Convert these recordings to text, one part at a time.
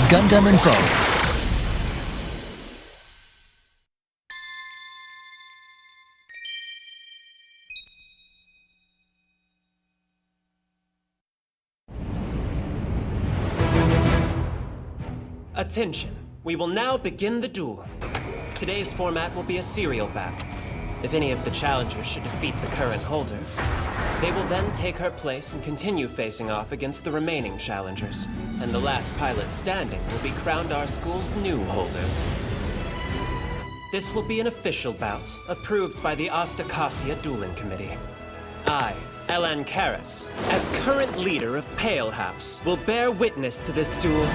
GundamInfo. Attention, we will now begin the duel. Today's format will be a serial battle. If any of the challengers should defeat the current holder, they will then take her place and continue facing off against the remaining challengers. And the last pilot standing will be crowned our school's new holder. This will be an official bout, approved by the Ostacasia Dueling Committee. I, Elan Karras, as current leader of Pale House, will bear witness to this duel.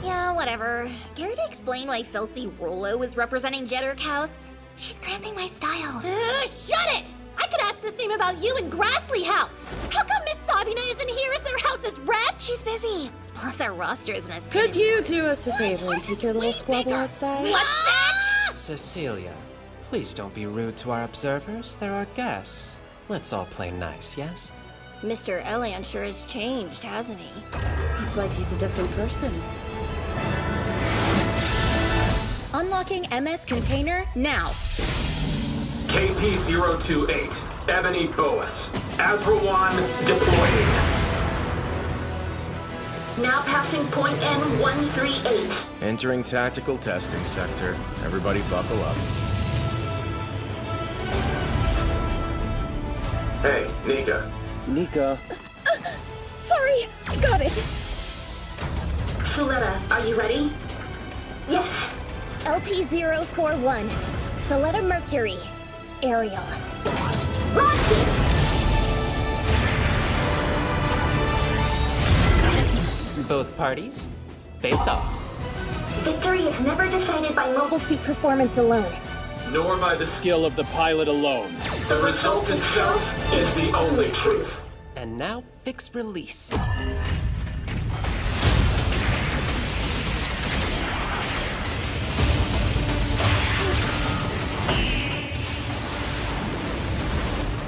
Yeah, whatever. Care to explain why Felsie Rollo is representing Jetterk House? She's cramping my style. Shut it! I could ask the same about you and Grassley House. How come Miss Sabina isn't here as their house's rep? She's busy. Plus, our roster isn't as Could you do us a favor and take your little squabble outside? What's that? Cecilia, please don't be rude to our observers. They're our guests. Let's all play nice, yes? Mr. Elan sure has changed, hasn't he? It's like he's a different person. Unlocking MS container now. KP-028, Ebony Boas. Azra 1, deploying. Now passing point N138. Entering tactical testing sector. Everybody buckle up. Hey, Nika. Nika. Sorry, got it. Suletta, are you ready? Yes. LP-041, Suletta Mercury, Aerial. Rocket! Both parties, face off. Victory is never decided by mobile Suit performance alone. Nor by the skill of the pilot alone. The result itself is the only truth. And now, fix release.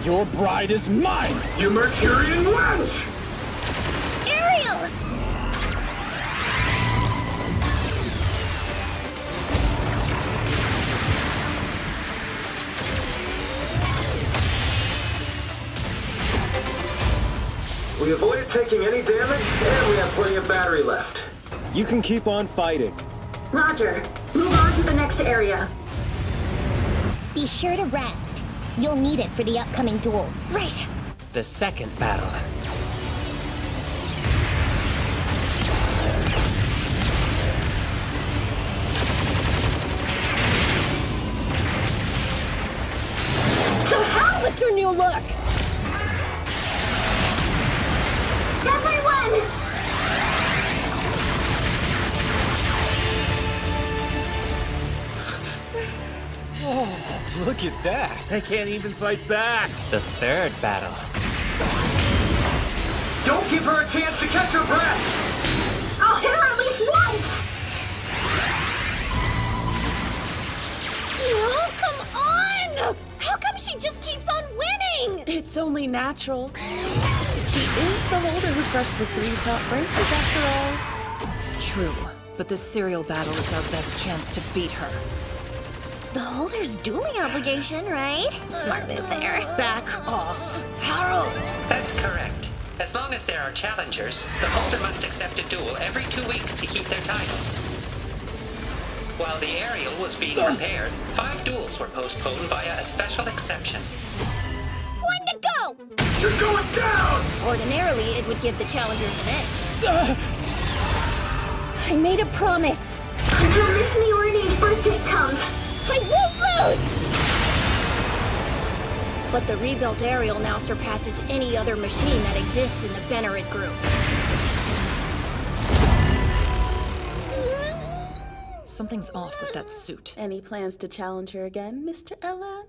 Your bride is mine, you Mercurian wench! Aerial! We avoided taking any damage, and we have plenty of battery left. You can keep on fighting. Roger. Move on to the next area. Be sure to rest. You'll need it for the upcoming duels. Right. The second battle. So hell with your new look! Everyone! Look at that! I can't even fight back! The third battle. Don't give her a chance to catch her breath! I'll hit her at least once! No, come on! How come she just keeps on winning? It's only natural. She is the holder who crushed the 3 top branches after all. True, but this serial battle is our best chance to beat her. The holder's dueling obligation, right? Smart move there. Back off. That's correct. As long as there are challengers, the holder must accept a duel every 2 weeks to keep their title. While the aerial was being repaired, 5 duels were postponed via a special exception. One to go! You're going down! Ordinarily, it would give the challengers an edge. I made a promise. Until Miss Miorini's birthday comes. I won't lose! But the rebuilt aerial now surpasses any other machine that exists in the Benerit group. Something's off with that suit. Any plans to challenge her again, Mr. Elan?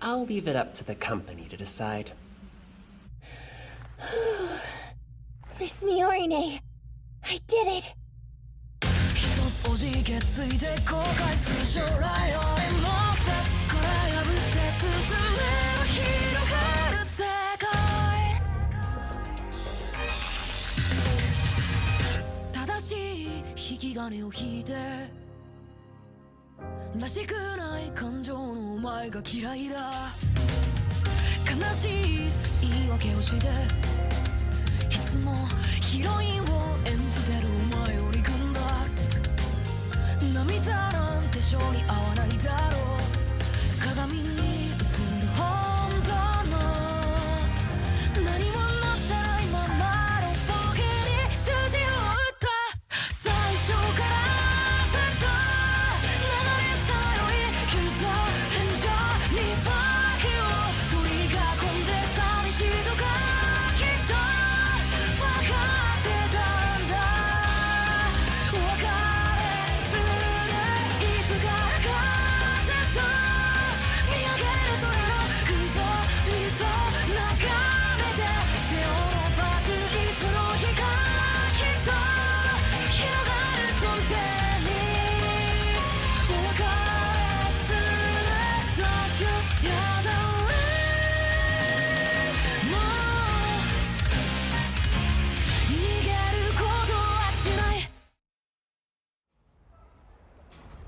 I'll leave it up to the company to decide. Miss Miorine, I did it! 金を引いてらしくない感情のお前が嫌いだ悲しい言い訳をしていつもヒロインを演じてるお前を憎んだ涙なんて性に合わないだろう鏡に映る本棚何もなせないままのボケに筋を打った最初からずっと流れさよい急さ変者にバキを取り囲んで寂しいとかきっと分かってたんだ別れするいつからかずっと見上げる空の空想理想眺めて手を伸ばすいつの日かきっと広がる飛んでにお別れする最初手ざわもう逃げることはしない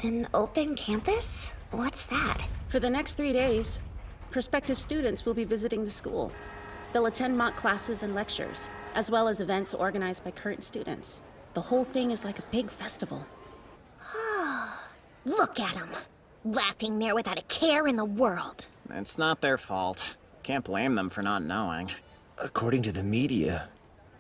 An open campus? What's that? For the next 3 days, prospective students will be visiting the school. They'll attend mock classes and lectures, as well as events organized by current students. The whole thing is like a big festival. Look at them, laughing there without a care in the world. It's not their fault. Can't blame them for not knowing. According to the media,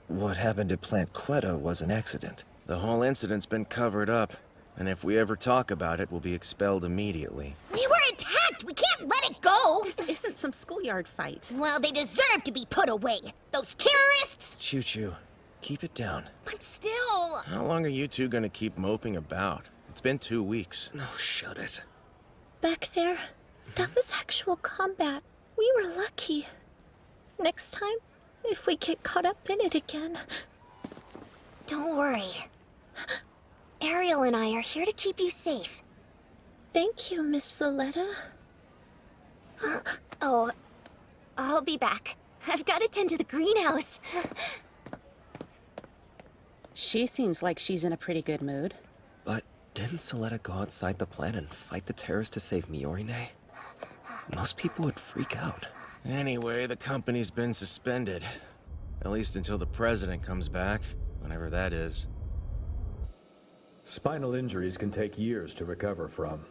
what happened at Plant Quetta was an accident. The whole incident's been covered up, and if we ever talk about it, we'll be expelled immediately. We were attacked! We can't let it go! This isn't some schoolyard fight. Well, they deserve to be put away! Those terrorists! Choo-choo, keep it down. But still... How long are you two gonna keep moping about? It's been 2 weeks. No, shut it. Back there, that was actual combat. We were lucky. Next time, if we get caught up in it again. Don't worry. Ariel and I are here to keep you safe. Thank you, Miss Suletta. Oh, I'll be back. I've got to tend to the greenhouse. She seems like she's in a pretty good mood. But didn't Suletta go outside the plant and fight the terrorists to save Miorine? Most people would freak out. Anyway, the company's been suspended. At least until the president comes back, whenever that is. Spinal injuries can take years to recover from.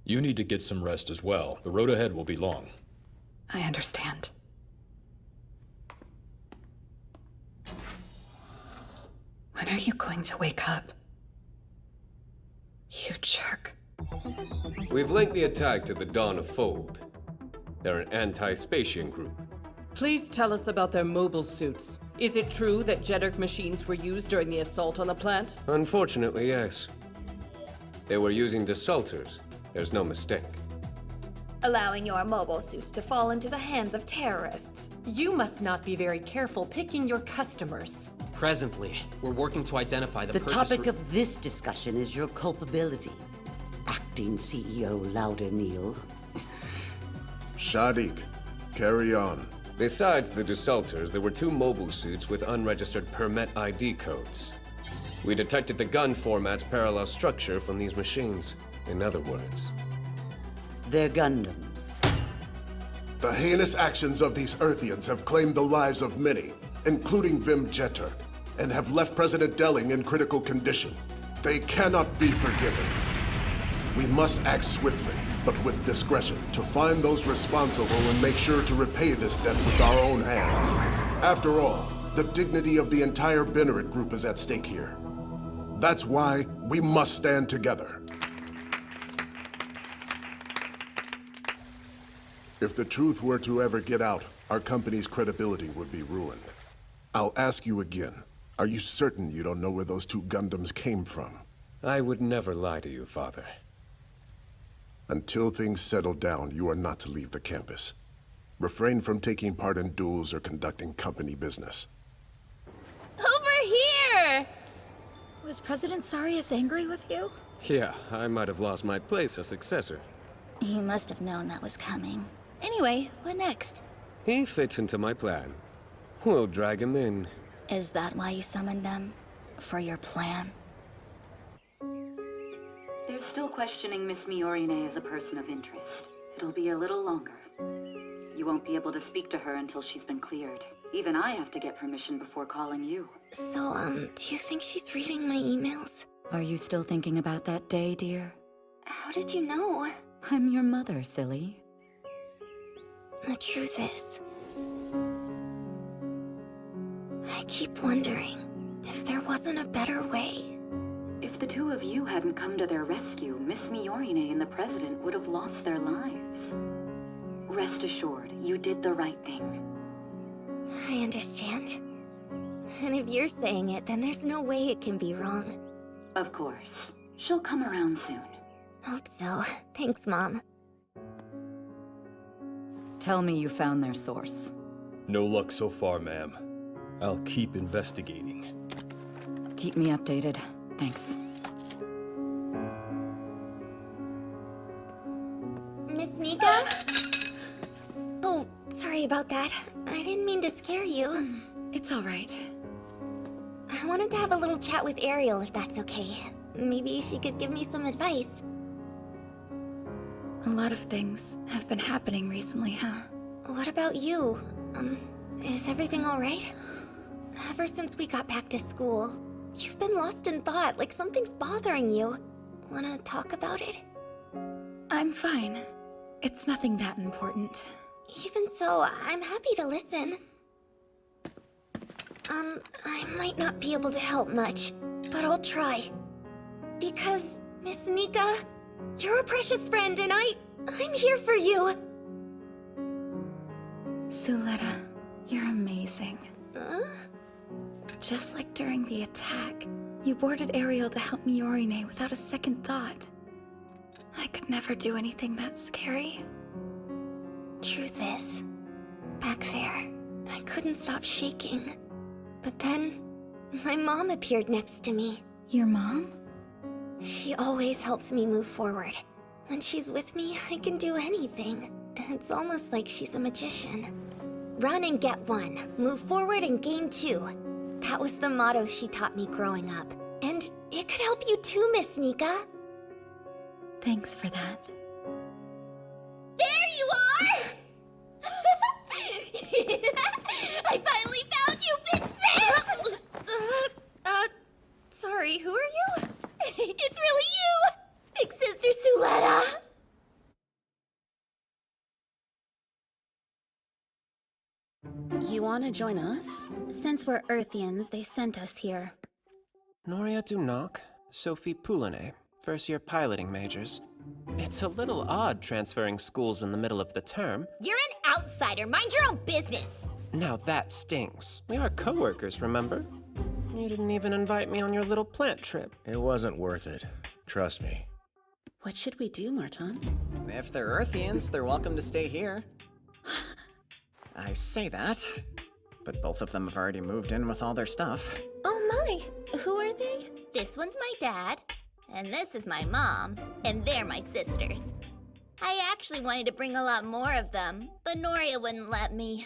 You need to get some rest as well. The road ahead will be long. I understand. When are you going to wake up? You jerk. We've linked the attack to the Dawn of Fold. They're an anti-Spatian group. Please tell us about their mobile suits. Is it true that Jeddirk machines were used during the assault on the plant? Unfortunately, yes. They were using desultors. There's no mistake. Allowing your mobile suits to fall into the hands of terrorists. You must not be very careful picking your customers. Presently, we're working to identify the The topic of this discussion is your culpability. Acting CEO Lauderneal. Shadik, carry on. Besides the desultors, there were 2 mobile suits with unregistered permit ID codes. We detected the gun format's parallel structure from these machines. In other words, They're Gundams. The heinous actions of these Earthians have claimed the lives of many, including Vim Jetter, and have left President Delling in critical condition. They cannot be forgiven. We must act swiftly, but with discretion, to find those responsible and make sure to repay this debt with our own hands. After all, the dignity of the entire Benerit group is at stake here. That's why we must stand together. If the truth were to ever get out, our company's credibility would be ruined. I'll ask you again. Are you certain you don't know where those 2 Gundams came from? I would never lie to you, Father. Until things settle down, you are not to leave the campus. Refrain from taking part in duels or conducting company business. Over here! Was President Sarius angry with you? Yeah, I might have lost my place as successor. He must have known that was coming. Anyway, what next? He fits into my plan. We'll drag him in. Is that why you summoned them? For your plan? still questioning Miss Miorine as a person of interest. It'll be a little longer. You won't be able to speak to her until she's been cleared. Even I have to get permission before calling you. So, do you think she's reading my emails? Are you still thinking about that day, dear? How did you know? I'm your mother, silly. The truth is, I keep wondering if there wasn't a better way. If the two of you hadn't come to their rescue, Miss Miorine and the President would have lost their lives. Rest assured, you did the right thing. I understand. And if you're saying it, then there's no way it can be wrong. Of course. She'll come around soon. Hope so. Thanks, Mom. Tell me you found their source. No luck so far, ma'am. I'll keep investigating. Keep me updated. Thanks. Miss Nika? Oh, sorry about that. I didn't mean to scare you. It's all right. I wanted to have a little chat with Ariel, if that's okay. Maybe she could give me some advice. A lot of things have been happening recently, huh? What about you? Is everything all right? Ever since we got back to school, you've been lost in thought, like something's bothering you. Wanna talk about it? I'm fine. It's nothing that important. Even so, I'm happy to listen. I might not be able to help much, but I'll try. Because, Miss Nika, you're a precious friend and I'm here for you. Suletta, you're amazing. Just like during the attack, you boarded Ariel to help Miorine without a second thought. I could never do anything that scary. Truth is, back there, I couldn't stop shaking. But then, my mom appeared next to me. Your mom? She always helps me move forward. When she's with me, I can do anything. It's almost like she's a magician. Run and get one. Move forward and gain two. That was the motto she taught me growing up. And it could help you too, Miss Nika. Thanks for that. There you are! I finally found you, Big Sis! Sorry, who are you? It's really you! Big Sister Suletta! You want to join us? Since we're Earthians, they sent us here. Noria Dunok, Sophie Poulinet, first-year piloting majors. It's a little odd transferring schools in the middle of the term. You're an outsider. Mind your own business. Now that stings. We are co-workers, remember? You didn't even invite me on your little plant trip. It wasn't worth it. Trust me. What should we do, Martin? If they're Earthians, they're welcome to stay here. I say that, but both of them have already moved in with all their stuff. Oh my! Who are they? This one's my dad, and this is my mom, and they're my sisters. I actually wanted to bring a lot more of them, but Noria wouldn't let me.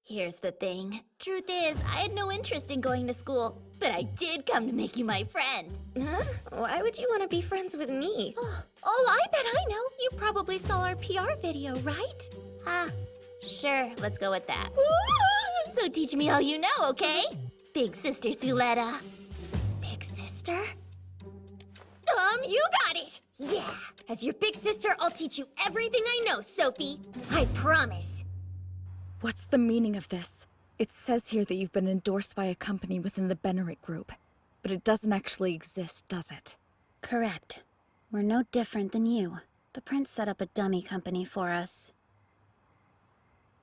Here's the thing. Truth is, I had no interest in going to school, but I did come to make you my friend. Huh? Why would you want to be friends with me? Oh, I bet I know. You probably saw our PR video, right? Ah, sure, let's go with that. So teach me all you know, okay? Big Sister Suletta. Big sister? You got it! Yeah, as your big sister, I'll teach you everything I know, Sophie. I promise. What's the meaning of this? It says here that you've been endorsed by a company within the Benerit Group, but it doesn't actually exist, does it? Correct. We're no different than you. The prince set up a dummy company for us.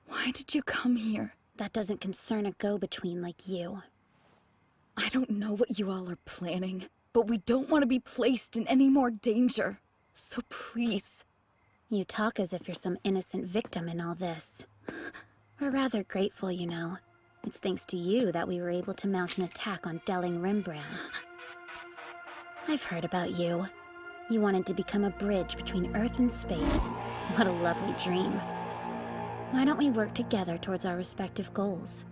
Why did you come here? That doesn't concern a go-between like you. I don't know what you all are planning, but we don't want to be placed in any more danger. So please. You talk as if you're some innocent victim in all this. We're rather grateful, you know. It's thanks to you that we were able to mount an attack on Delling Rimbrand. I've heard about you. You wanted to become a bridge between Earth and space. What a lovely dream. Why don't we work together towards our respective goals?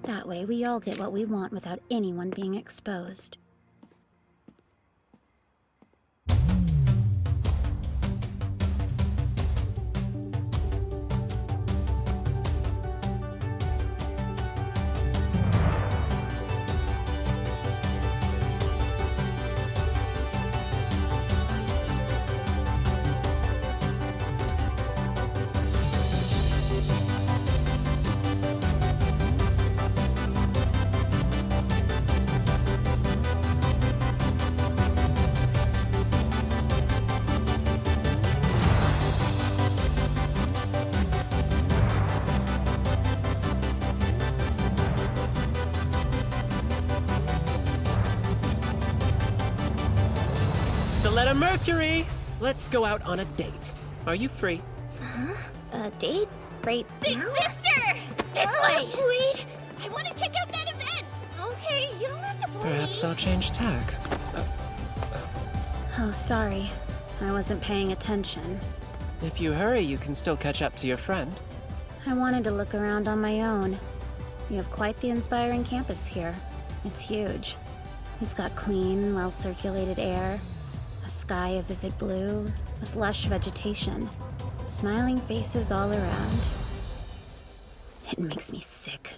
That way we all get what we want without anyone being exposed. Suletta Mercury! Let's go out on a date. Are you free? Huh? A date? Right Big now? sister! This way! Wait! I want to check out that event! Okay, you don't have to worry. Perhaps I'll change tack. Oh, sorry. I wasn't paying attention. If you hurry, you can still catch up to your friend. I wanted to look around on my own. You have quite the inspiring campus here. It's huge. It's got clean, well-circulated air, a sky of vivid blue, with lush vegetation, smiling faces all around. It makes me sick.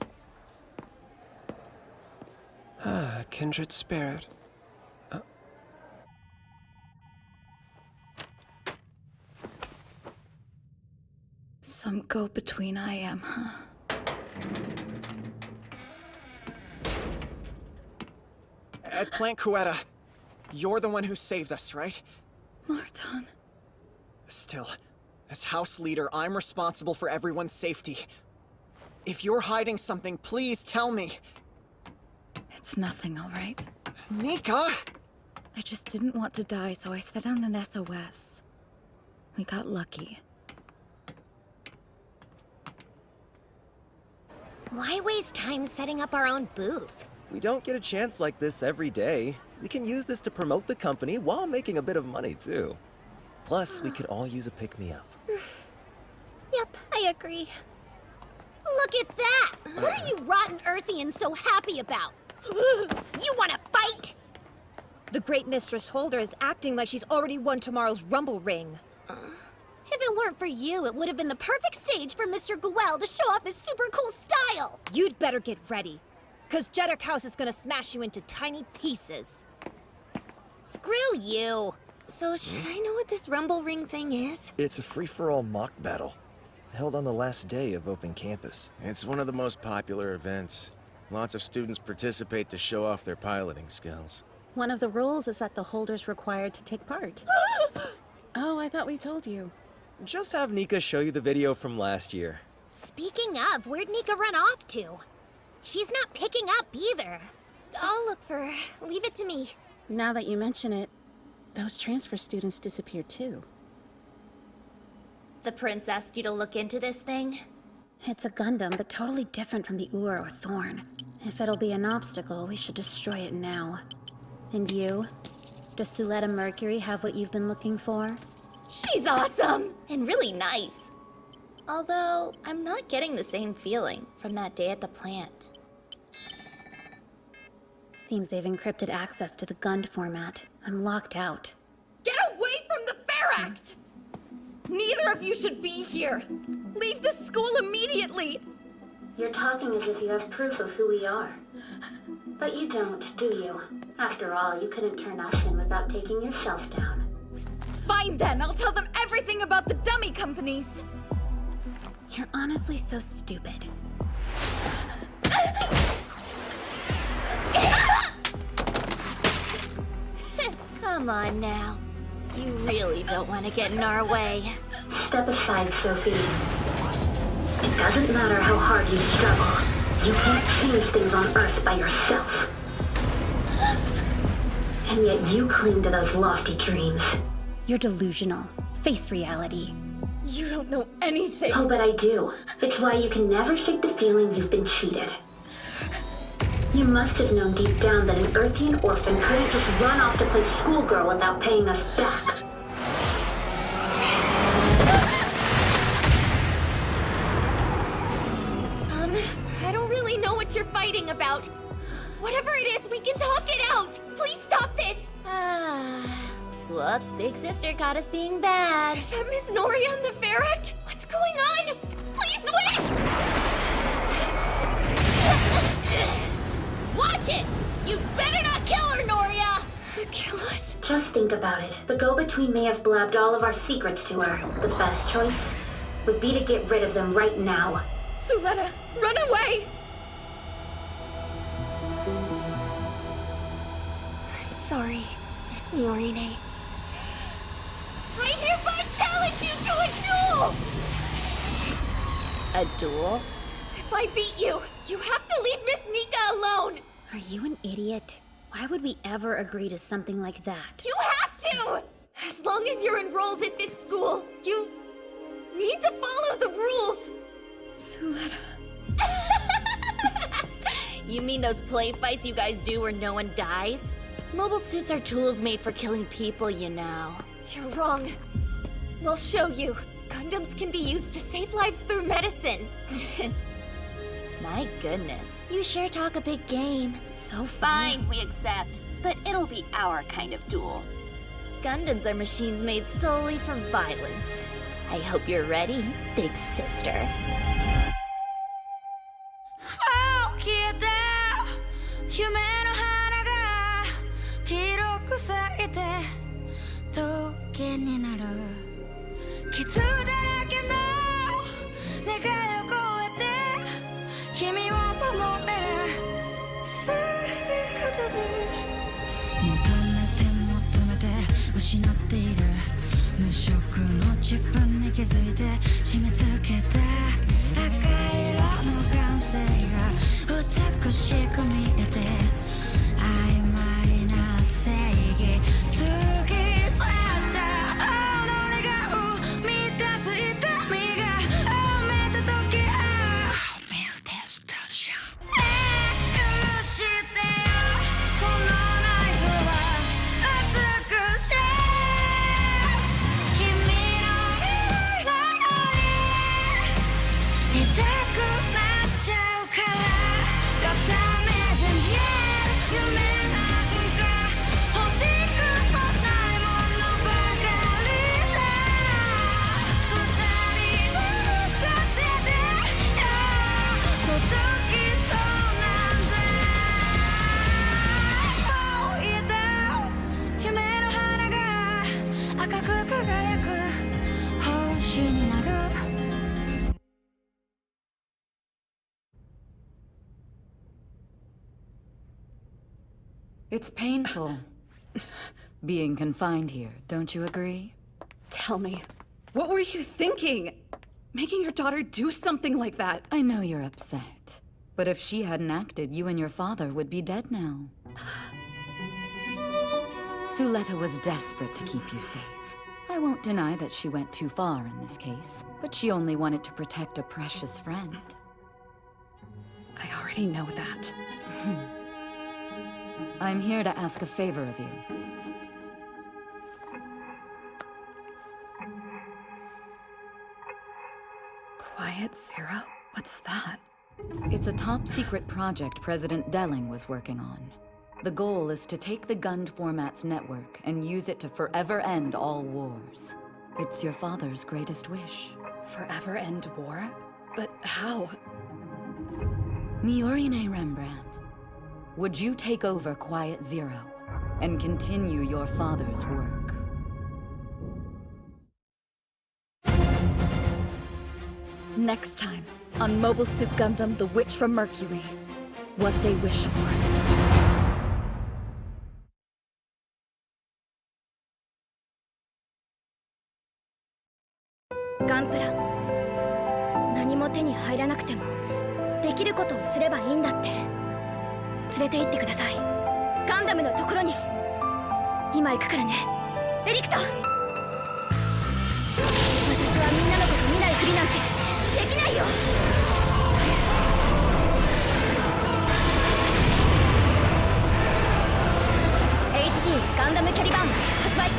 Ah, kindred spirit. Some go-between I am, huh? At Plant Quetta, you're the one who saved us, right? Marton. Still, as house leader, I'm responsible for everyone's safety. If you're hiding something, please tell me. It's nothing, all right? Nika! I just didn't want to die, so I set out an SOS. We got lucky. Why waste time setting up our own booth? We don't get a chance like this every day. We can use this to promote the company while making a bit of money, too. Plus, we could all use a pick-me-up. Yep, I agree. Look at that! What are you rotten Earthians so happy about? You wanna fight? The Great Mistress Holder is acting like she's already won tomorrow's Rumble Ring. If it weren't for you, it would have been the perfect stage for Mr. Goel to show off his super cool style! You'd better get ready, because Jeddark House is gonna smash you into tiny pieces. Screw you! So should I know what this Rumble Ring thing is? It's a free-for-all mock battle, held on the last day of open campus. It's one of the most popular events. Lots of students participate to show off their piloting skills. One of the rules is that the holder's required to take part. Oh, I thought we told you. Just have Nika show you the video from last year. Speaking of, where'd Nika run off to? She's not picking up either. I'll look for her. Leave it to me. Now that you mention it, those transfer students disappeared too. The prince asked you to look into this thing? It's a Gundam, but totally different from the Ur or Thorn. If it'll be an obstacle, we should destroy it now. And you? Does Suletta Mercury have what you've been looking for? She's awesome! And really nice. Although, I'm not getting the same feeling from that day at the plant. Seems they've encrypted access to the Gund format. I'm locked out. Get away from the Fair Act! Neither of you should be here! Leave the school immediately! You're talking as if you have proof of who we are. But you don't, do you? After all, you couldn't turn us in without taking yourself down. Fine then, I'll tell them everything about the dummy companies! You're honestly so stupid. Come on now. You really don't want to get in our way. Step aside, Sophie. It doesn't matter how hard you struggle. You can't change things on Earth by yourself. And yet you cling to those lofty dreams. You're delusional. Face reality. You don't know anything! Oh, but I do. It's why you can never shake the feeling you've been cheated. You must have known deep down that an Earthian orphan couldn't just run off to play schoolgirl without paying us back. I don't really know what you're fighting about. Whatever it is, we can talk it out! Please stop this! Whoops, big sister caught us being bad. Is that Miss Noria in the Fair Act? What's going on? Please wait! Watch it! You better not kill her, Noria! Kill us? Just think about it. The go-between may have blabbed all of our secrets to her. The best choice would be to get rid of them right now. Suletta, run away! I'm sorry, Miss Miorine. I hereby challenge you to a duel! A duel? If I beat you, you have to leave Miss Nika alone! Are you an idiot? Why would we ever agree to something like that? You have to! As long as you're enrolled at this school, you need to follow the rules! Suletta. You mean those play fights you guys do where no one dies? Mobile suits are tools made for killing people, you know. You're wrong. We'll show you. Gundams can be used to save lives through medicine. My goodness, you sure talk a big game. So Fine, we accept. But it'll be our kind of duel. Gundams are machines made solely for violence. I hope you're ready, big sister. It's painful being confined here, don't you agree? Tell me, what were you thinking? Making your daughter do something like that? I know you're upset, but if she hadn't acted, you and your father would be dead now. Suletta was desperate to keep you safe. I won't deny that she went too far in this case, but she only wanted to protect a precious friend. I already know that. I'm here to ask a favor of you. Quiet Zero? What's that? It's a top-secret project President Delling was working on. The goal is to take the Gund format's network and use it to forever end all wars. It's your father's greatest wish. Forever end war? But how? Miorine Rembrandt, would you take over Quiet Zero and continue your father's work? Next time, on Mobile Suit Gundam the Witch from Mercury. What they wish for.ガンプラ、何も手に入らなくてもできることをすればいいんだって。連れて行ってください。ガンダムのところに。今行くからね、エリクト。私はみんなのこと見ないふりなんてできないよ。HG ガンダムキャリバーン発売。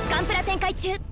ガンプラ展開中。